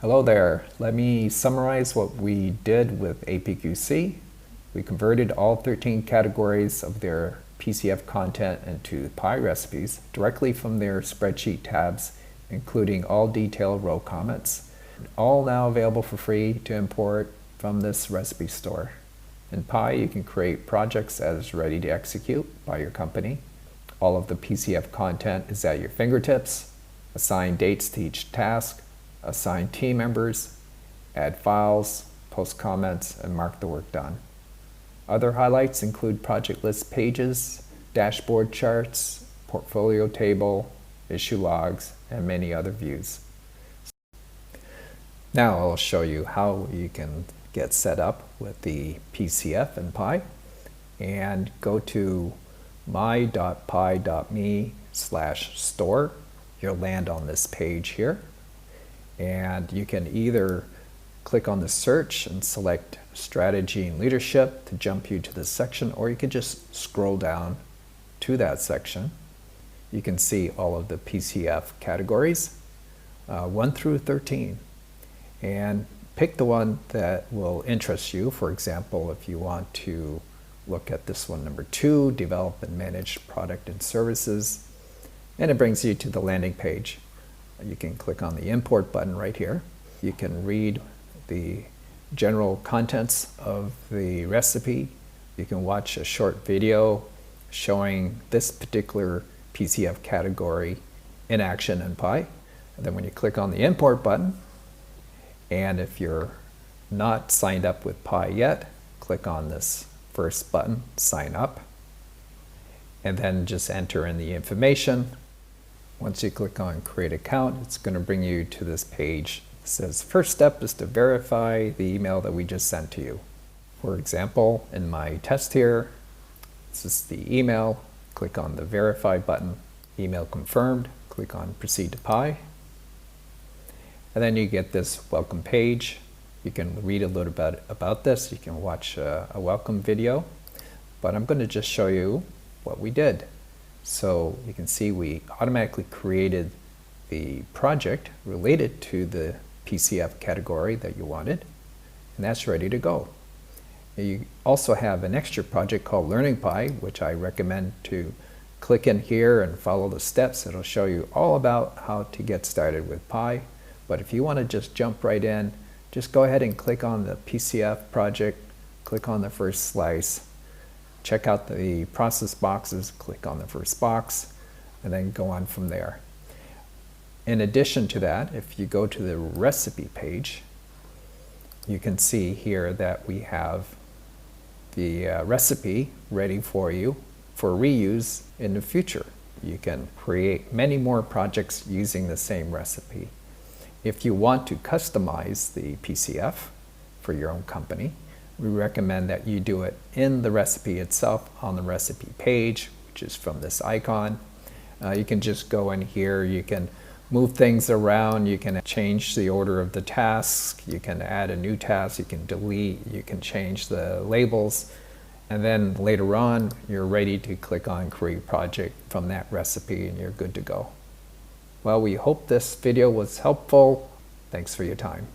Hello there. Let me summarize what we did with APQC. We converted all 13 categories of their PCF content into pie recipes directly from their spreadsheet tabs, including all detailed row comments. All now available for free to import from this recipe store. In Pi, you can create projects as ready to execute by your company. All of the PCF content is at your fingertips. Assign dates to each task, assign team members, add files, post comments, and mark the work done. Other highlights include project list pages, dashboard charts, portfolio table, issue logs, and many other views. Now I'll show you how you can get set up with the PCF in Pi, and go to my.pi.me/store. You'll land on this page here, and you can either click on the search and select strategy and leadership to jump you to this section, or you can just scroll down to that section. You can see all of the PCF categories 1 through 13, and pick the one that will interest you. For example, if you want to look at this one, number 2, develop and manage product and services, and it brings you to the landing page. You can click on the import button right here. You can read the general contents of the recipe. You can watch a short video showing this particular PCF category in action in Pi. And then when you click on the import button, and if you're not signed up with Pi yet, click on this first button, sign up, and then just enter in the information. Once you click on create account, it's going to bring you to this page. It says first step is to verify the email that we just sent to you. For example, in my test here, this is the email. Click on the verify button, email confirmed, click on proceed to Pi. And then you get this welcome page. You can read a little bit about this. You can watch a welcome video, but I'm going to just show you what we did. So you can see we automatically created the project related to the PCF category that you wanted, and that's ready to go. You also have an extra project called Learning Pi, which I recommend to click in here and follow the steps. It'll show you all about how to get started with Pi. But if you want to just jump right in, just go ahead and click on the PCF project, click on the first slice, check out the process boxes, click on the first box, and then go on from there. In addition to that, if you go to the recipe page, you can see here that we have the recipe ready for you for reuse in the future. You can create many more projects using the same recipe. If you want to customize the PCF for your own company, we recommend that you do it in the recipe itself on the recipe page, which is from this icon. You can just go in here, you can move things around, you can change the order of the tasks, you can add a new task, you can delete, you can change the labels, and then later on you're ready to click on create project from that recipe and you're good to go. Well, we hope this video was helpful. Thanks for your time.